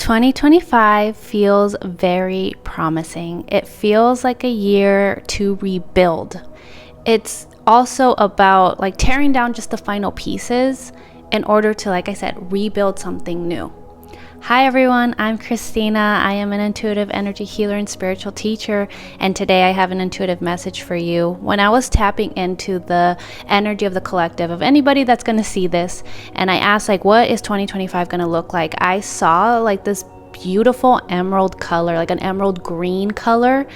2025 feels very promising. It feels like a year to rebuild. It's also about like tearing down just the final pieces in order to, like I said, rebuild something new. Hi everyone, I'm Christina. I am an intuitive energy healer and spiritual teacher, and today I have an intuitive message for you. When I was tapping into the energy of the collective, of anybody that's going to see this, and I asked like, what is 2025 going to look like? I saw like this beautiful emerald color, like an emerald green color,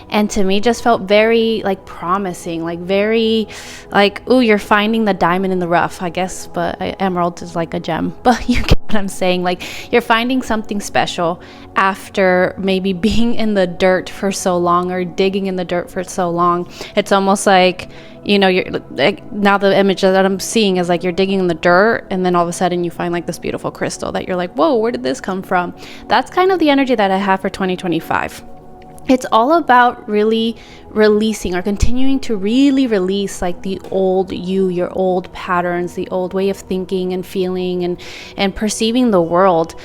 and to me just felt very like promising, like very like, ooh, you're finding the diamond in the rough, I guess, but emerald is like a gem, but you get what I'm saying. Like you're finding something special after maybe being in the dirt for so long or digging in the dirt for so long. It's almost like, you know, you're like, now the image that I'm seeing is like you're digging in the dirt and then all of a sudden you find like this beautiful crystal that you're like, whoa, where did this come from? That's kind of the energy that I have for 2025. It's all about really releasing or continuing to really release like the old you, your old patterns, the old way of thinking and feeling and perceiving the world.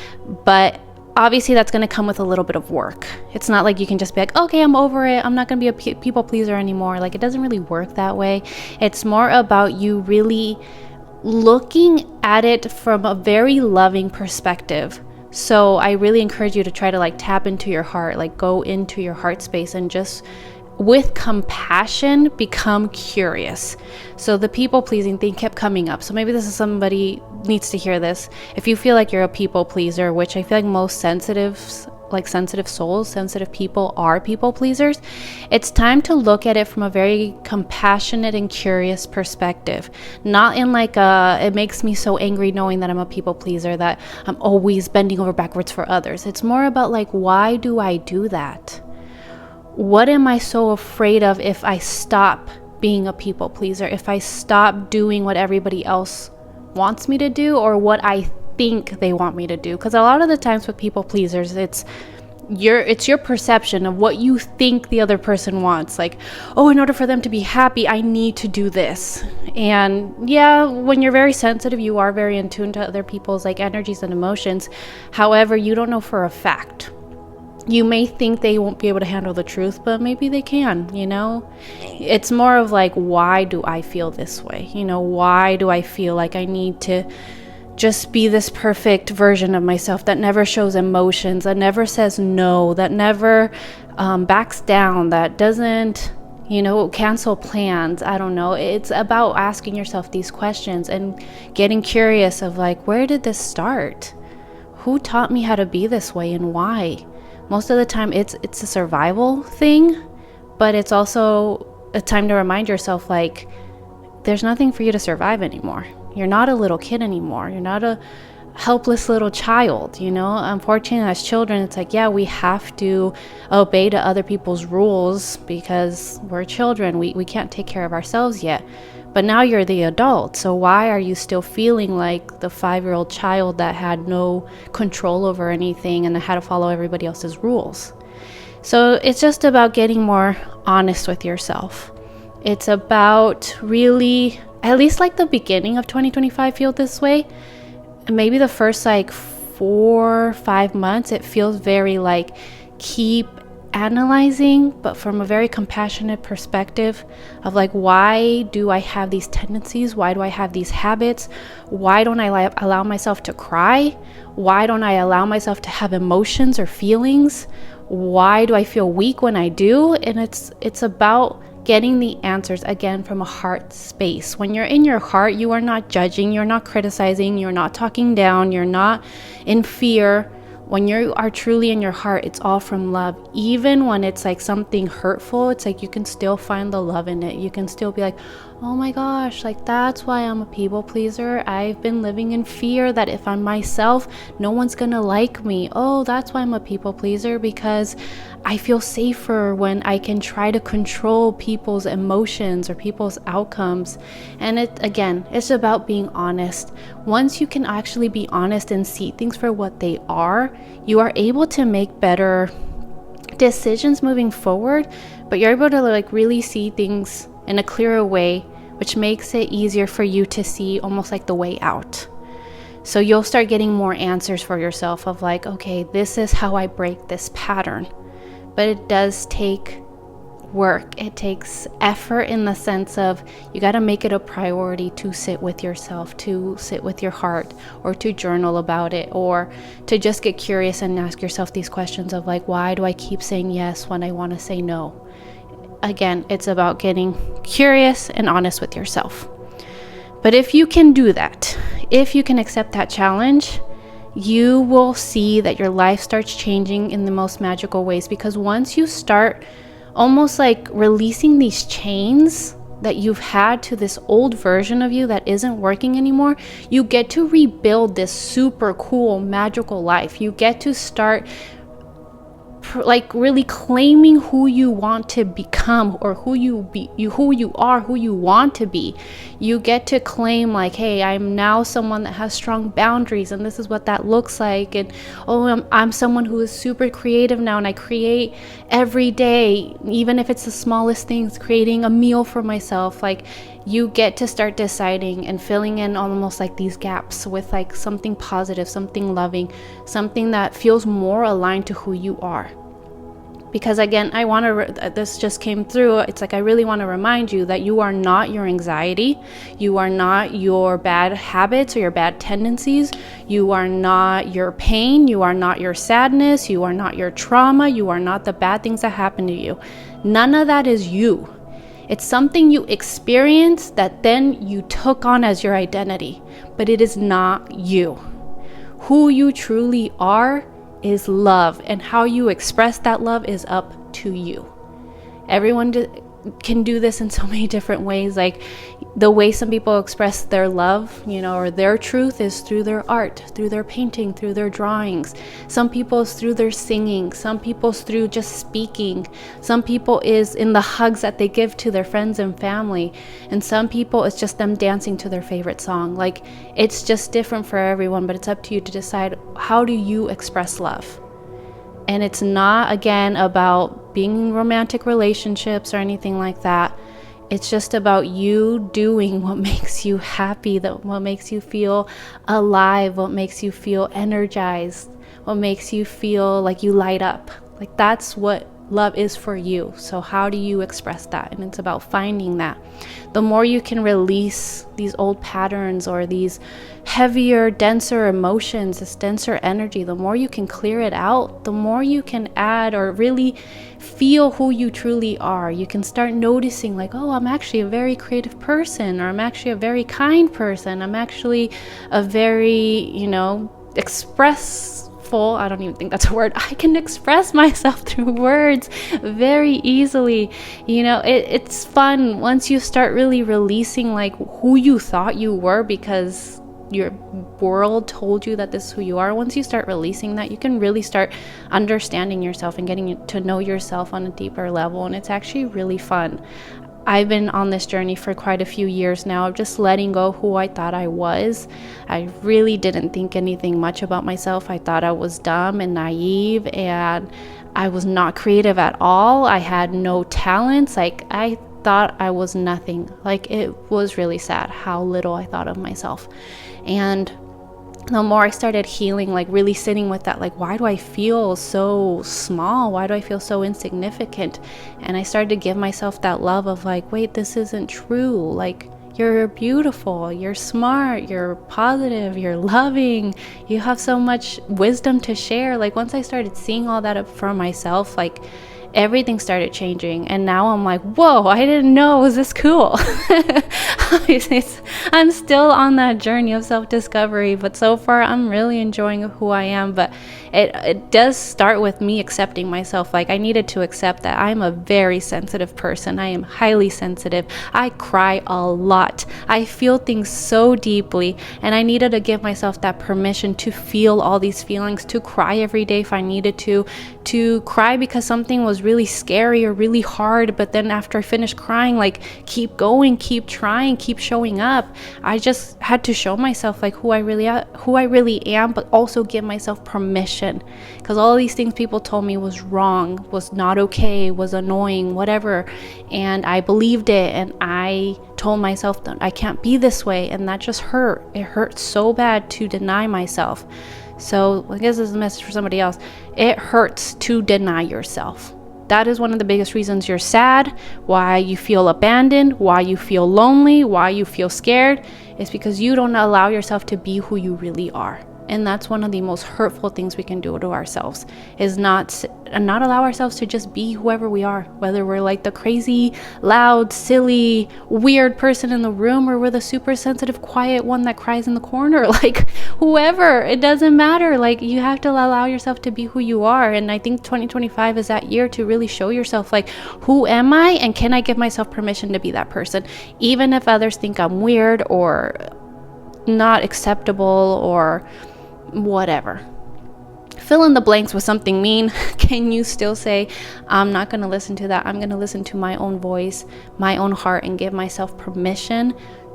But obviously that's going to come with a little bit of work. It's not like you can just be like, okay, I'm over it, I'm not going to be a people pleaser anymore. Like it doesn't really work that way. It's more about you really looking at it from a very loving perspective. So I really encourage you to try to like tap into your heart, like go into your heart space and just with compassion become curious. So the people pleasing thing kept coming up. So maybe this is somebody needs to hear this. If you feel like you're a people pleaser, which I feel like most sensitive souls, sensitive people are people pleasers, it's time to look at it from a very compassionate and curious perspective. Not in like it makes me so angry knowing that I'm a people pleaser, that I'm always bending over backwards for others. It's more about like, why do I do that? What am I so afraid of if I stop being a people pleaser? If I stop doing what everybody else wants me to do or what I think they want me to do? Because a lot of the times with people pleasers, it's your perception of what you think the other person wants. Like, oh, in order for them to be happy, I need to do this. And yeah, when you're very sensitive, you are very in tune to other people's like energies and emotions. However, you don't know for a fact. You may think they won't be able to handle the truth, but maybe they can, you know? It's more of like, why do I feel this way? You know, why do I feel like I need to just be this perfect version of myself that never shows emotions, that never says no, that never backs down, that doesn't, you know, cancel plans? I don't know. It's about asking yourself these questions and getting curious of like, where did this start? Who taught me how to be this way and why? Most of the time it's a survival thing, but it's also a time to remind yourself like there's nothing for you to survive anymore. You're not a little kid anymore. You're not a helpless little child, you know? Unfortunately, as children, it's like, yeah, we have to obey to other people's rules because we're children. We can't take care of ourselves yet. But now you're the adult, so why are you still feeling like the 5-year-old child that had no control over anything and had to follow everybody else's rules? So it's just about getting more honest with yourself. It's about really, at least like the beginning of 2025 feel this way. Maybe the first like 4 or 5 months, it feels very like keep analyzing, but from a very compassionate perspective of like, why do I have these tendencies? Why do I have these habits? Why don't I allow myself to cry? Why don't I allow myself to have emotions or feelings? Why do I feel weak when I do? And it's about getting the answers again from a heart space. When you're in your heart, you are not judging, you're not criticizing, you're not talking down, you're not in fear. When you are truly in your heart, it's all from love. Even when it's like something hurtful, it's like you can still find the love in it. You can still be like, oh my gosh, like that's why I'm a people pleaser. I've been living in fear that if I'm myself, no one's gonna like me. Oh, that's why I'm a people pleaser, because I feel safer when I can try to control people's emotions or people's outcomes. And it's about being honest. Once you can actually be honest and see things for what they are, you are able to make better decisions moving forward, but you're able to like really see things in a clearer way, which makes it easier for you to see almost like the way out. So you'll start getting more answers for yourself of like, okay, this is how I break this pattern. But it does take work. It takes effort in the sense of you got to make it a priority to sit with yourself, to sit with your heart, or to journal about it, or to just get curious and ask yourself these questions of like, why do I keep saying yes when I want to say no? Again, it's about getting curious and honest with yourself. But if you can do that, if you can accept that challenge, you will see that your life starts changing in the most magical ways. Because once you start almost like releasing these chains that you've had to this old version of you that isn't working anymore, you get to rebuild this super cool, magical life. You get to start like really claiming who you want to become, or who you are, who you want to be. You get to claim like, hey, I'm now someone that has strong boundaries, and this is what that looks like. And I'm someone who is super creative now, and I create every day, even if it's the smallest things, creating a meal for myself. Like, you get to start deciding and filling in almost like these gaps with like something positive, something loving, something that feels more aligned to who you are. Because again, this just came through. It's like, I really want to remind you that you are not your anxiety. You are not your bad habits or your bad tendencies. You are not your pain. You are not your sadness. You are not your trauma. You are not the bad things that happen to you. None of that is you. It's something you experienced that then you took on as your identity, but it is not you. Who you truly are is love, and how you express that love is up to you. Everyone can do this in so many different ways. Like, the way some people express their love, or their truth, is through their art, through their painting, through their drawings. Some people is through their singing. Some people's through just speaking. Some people is in the hugs that they give to their friends and family. And some people, it's just them dancing to their favorite song. Like, it's just different for everyone, but it's up to you to decide, how do you express love? And it's not, again, about being in romantic relationships or anything like that. It's just about you doing what makes you happy, what makes you feel alive, what makes you feel energized, what makes you feel like you light up. Like, that's what love is for you. So how do you express that? And it's about finding that. The more you can release these old patterns or these heavier, denser emotions, this denser energy, the more you can clear it out, the more you can add or really feel who you truly are. You can start noticing like, oh, I'm actually a very creative person, or I'm actually a very kind person. I'm actually a very, expressful. I don't even think that's a word. I can express myself through words very easily. It's fun once you start really releasing like who you thought you were, because your world told you that this is who you are. Once you start releasing that, you can really start understanding yourself and getting to know yourself on a deeper level. And it's actually really fun. I've been on this journey for quite a few years now of just letting go who I thought I was. I really didn't think anything much about myself. I thought I was dumb and naive, and I was not creative at all. I had no talents. Like, I thought I was nothing. Like, it was really sad how little I thought of myself. And the more I started healing, like really sitting with that, like, why do I feel so small? Why do I feel so insignificant? And I started to give myself that love of like, wait, this isn't true. Like, you're beautiful, you're smart, you're positive, you're loving, you have so much wisdom to share. Like, once I started seeing all that up for myself, like, everything started changing. And now I'm like, whoa, I didn't know it was this cool. I'm still on that journey of self-discovery, but so far I'm really enjoying who I am. But it does start with me accepting myself. Like, I needed to accept that I'm a very sensitive person. I am highly sensitive. I cry a lot. I feel things so deeply, and I needed to give myself that permission to feel all these feelings, to cry every day if I needed to cry because something was really scary or really hard, but then after I finished crying, like, keep going, keep trying, keep showing up. I just had to show myself like who I really am, but also give myself permission, because all these things people told me was wrong, was not okay, was annoying, whatever, and I believed it, and I told myself that I can't be this way, and that just hurt. It hurt so bad to deny myself. So I guess this is a message for somebody else. It hurts to deny yourself. That is one of the biggest reasons you're sad, why you feel abandoned, why you feel lonely, why you feel scared. It's because you don't allow yourself to be who you really are. And that's one of the most hurtful things we can do to ourselves, is not allow ourselves to just be whoever we are, whether we're like the crazy, loud, silly, weird person in the room, or we're the super sensitive, quiet one that cries in the corner, like whoever, it doesn't matter. Like, you have to allow yourself to be who you are. And I think 2025 is that year to really show yourself, like, who am I, and can I give myself permission to be that person, even if others think I'm weird or not acceptable or whatever. Fill in the blanks with something mean. Can you still say, I'm not going to listen to that. I'm going to listen to my own voice, my own heart, and give myself permission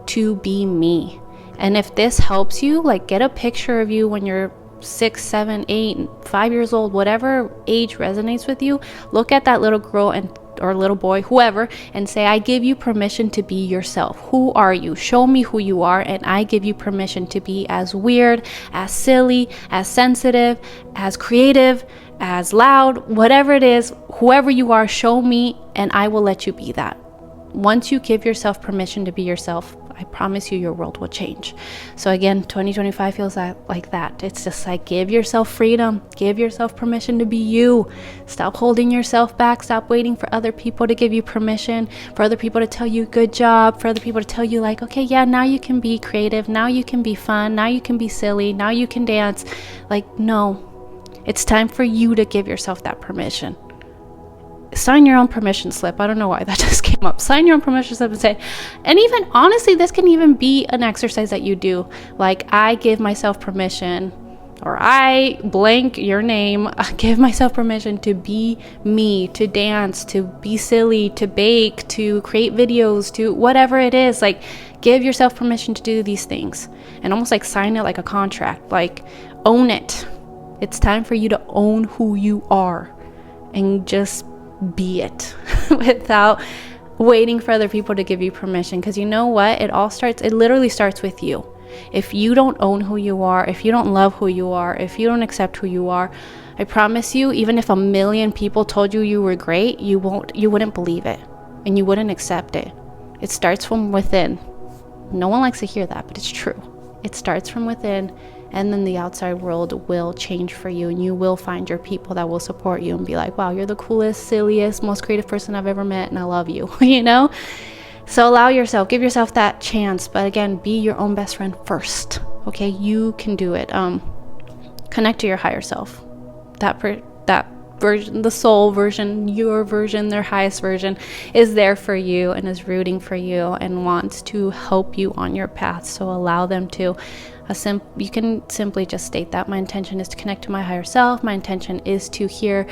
to be me. And if this helps you, like, get a picture of you when you're 6, 7, 8, 5 years old, whatever age resonates with you. Look at that little girl or little boy, whoever, and say, I give you permission to be yourself. Who are you? Show me who you are, and I give you permission to be as weird, as silly, as sensitive, as creative, as loud, whatever it is, whoever you are, show me, and I will let you be that. Once you give yourself permission to be yourself, I promise you your world will change. So again, 2025 feels like that. It's just like, give yourself freedom, give yourself permission to be you. Stop holding yourself back. Stop waiting for other people to give you permission, for other people to tell you good job, for other people to tell you like, okay, yeah, now you can be creative, now you can be fun, now you can be silly, now you can dance. Like, no, it's time for you to give yourself that permission. Sign your own permission slip. I don't know why that just came up. Sign your own permission slip and say, and even honestly, this can even be an exercise that you do. Like, I give myself permission, or I blank your name, I give myself permission to be me, to dance, to be silly, to bake, to create videos, to whatever it is. Like, give yourself permission to do these things, and almost like sign it like a contract. Like, own it. It's time for you to own who you are and just be it without waiting for other people to give you permission. Because you know what, it literally starts with you. If you don't own who you are, if you don't love who you are, if you don't accept who you are, I promise you, even if 1 million people told you you were great, you wouldn't believe it, and you wouldn't accept it. It starts from within. No one likes to hear that, but it's true. It starts from within, and then the outside world will change for you, and you will find your people that will support you and be like, wow, you're the coolest, silliest, most creative person I've ever met, and I love you. You know? So give yourself that chance. But again, be your own best friend first. Okay? You can do it. Connect to your higher self. That version, the soul version, your version, their highest version, is there for you and is rooting for you and wants to help you on your path. So allow them to. You can simply just state that my intention is to connect to my higher self. My intention is to hear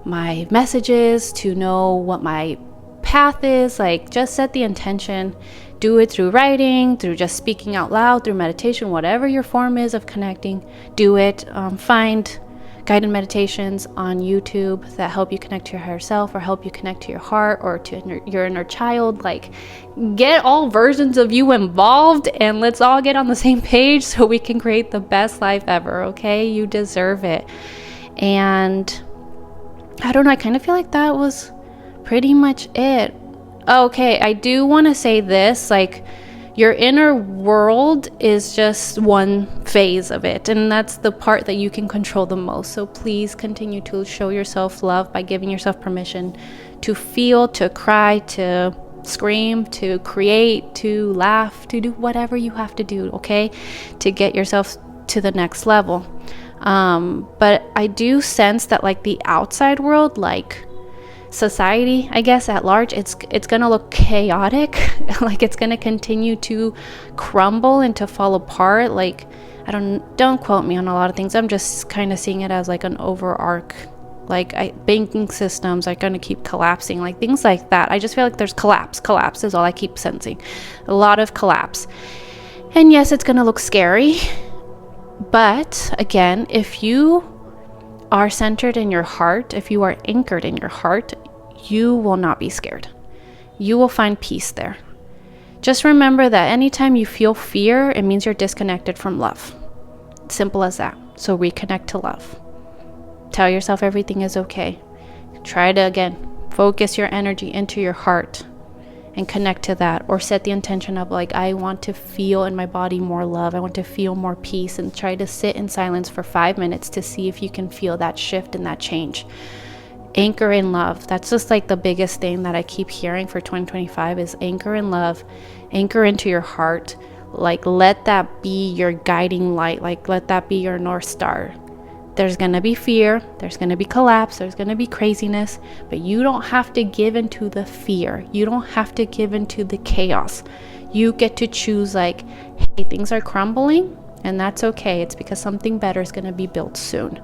my messages, to know what my path is. Like, just set the intention. Do it through writing, through just speaking out loud, through meditation, whatever your form is of connecting. Do it. Find guided meditations on YouTube that help you connect to your higher self, or help you connect to your heart, or to your inner child. Like, get all versions of you involved, and let's all get on the same page so we can create the best life ever. Okay? You deserve it. And I don't know, I kind of feel like that was pretty much it. Okay, I do want to say this, like, your inner world is just one phase of it, and that's the part that you can control the most. So please continue to show yourself love by giving yourself permission to feel, to cry, to scream, to create, to laugh, to do whatever you have to do, okay, to get yourself to the next level. But I do sense that, like, the outside world, like society, I guess, at large, it's gonna look chaotic. Like, it's gonna continue to crumble and to fall apart. Like, don't quote me on a lot of things. I'm just kind of seeing it as like an overarch Like banking systems are going to keep collapsing, like things like that. I just feel like there's collapse is all I keep sensing. A lot of collapse. And yes, it's going to look scary. But again, if you are centered in your heart, if you are anchored in your heart, you will not be scared. You will find peace there. Just remember that anytime you feel fear, it means you're disconnected from love. Simple as that. So reconnect to love. Tell yourself everything is okay. Try to, again, focus your energy into your heart and connect to that, or set the intention of like, I want to feel in my body more love. I want to feel more peace, and try to sit in silence for 5 minutes to see if you can feel that shift and that change. Anchor in love. That's just like the biggest thing that I keep hearing for 2025 is anchor in love, anchor into your heart. Like, let that be your guiding light. Like, let that be your North Star. There's going to be fear, there's going to be collapse, there's going to be craziness, but you don't have to give into the fear. You don't have to give into the chaos. You get to choose like, hey, things are crumbling, and that's okay. It's because something better is going to be built soon.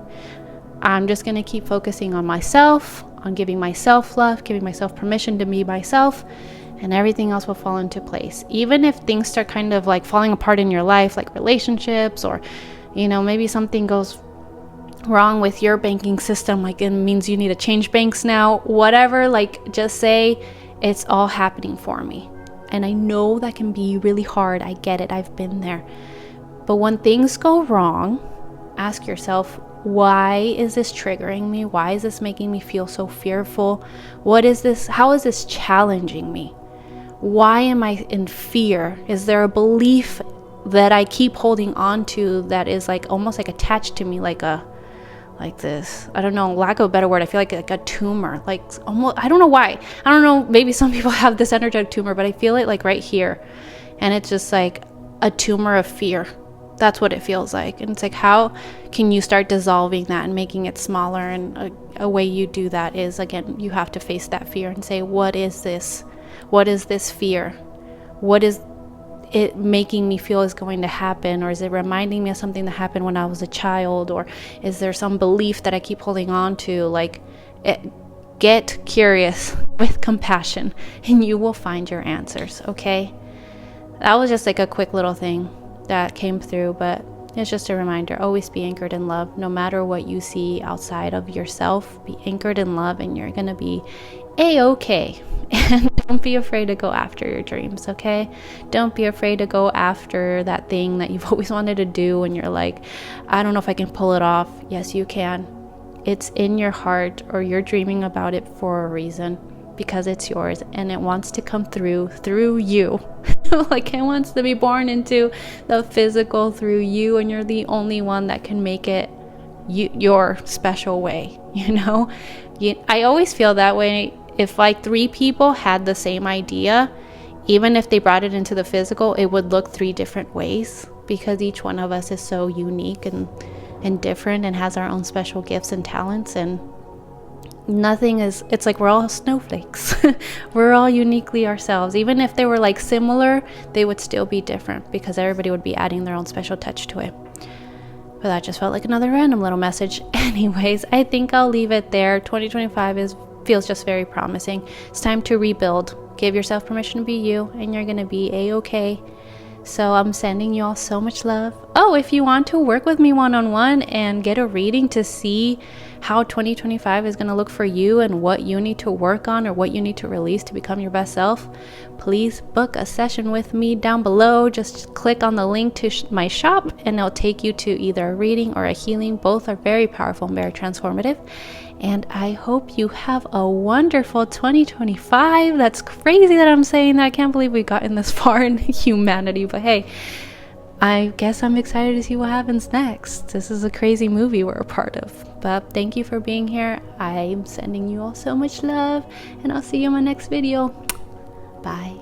I'm just going to keep focusing on myself, on giving myself love, giving myself permission to be myself, and everything else will fall into place. Even if things start kind of like falling apart in your life, like relationships, or, you know, maybe something goes wrong with your banking system, like it means you need to change banks now, whatever, like just say it's all happening for me. And I know that can be really hard. I get it. I've been there. But when things go wrong, ask yourself, why is this triggering me? Why is this making me feel so fearful? What is this? How is this challenging me? Why am I in fear? Is there a belief that I keep holding on to that is like almost like attached to me, like this, I don't know, lack of a better word, I feel like a tumor, like almost, I don't know why. I don't know, maybe some people have this energetic tumor, but I feel it like right here. And it's just like a tumor of fear. That's what it feels like. And it's like, how can you start dissolving that and making it smaller? And a way you do that is, again, you have to face that fear and say, what is this? What is this fear? What is it making me feel is going to happen? Or is it reminding me of something that happened when I was a child? Or is there some belief that I keep holding on to? Like, get curious with compassion, and you will find your answers. Okay, that was just like a quick little thing that came through, but it's just a reminder. Always be anchored in love. No matter what you see outside of yourself, be anchored in love, and you're gonna be a-okay. And don't be afraid to go after your dreams, okay? Don't be afraid to go after that thing that you've always wanted to do, and you're like, I don't know if I can pull it off. Yes, you can. It's in your heart, or you're dreaming about it for a reason, because it's yours, and it wants to come through you. Like, it wants to be born into the physical through you, and you're the only one that can make it your special way, you know? I always feel that way. If like 3 people had the same idea, even if they brought it into the physical, it would look 3 different ways, because each one of us is so unique and different, and has our own special gifts and talents. And it's like we're all snowflakes. We're all uniquely ourselves. Even if they were like similar, they would still be different, because everybody would be adding their own special touch to it. But that just felt like another random little message. Anyways, I think I'll leave it there. 2025 feels just very promising. It's time to rebuild. Give yourself permission to be you, and you're gonna be a-okay. So I'm sending you all so much love. Oh, if you want to work with me one-on-one and get a reading to see how 2025 is going to look for you, and what you need to work on or what you need to release to become your best self, please book a session with me down below. Just click on the link to my shop, and it'll take you to either a reading or a healing. Both are very powerful and very transformative. And I hope you have a wonderful 2025. That's crazy that I'm saying that. I can't believe we've gotten this far in humanity. But hey, I guess I'm excited to see what happens next. This is a crazy movie we're a part of. But thank you for being here. I'm sending you all so much love, and I'll see you in my next video. Bye.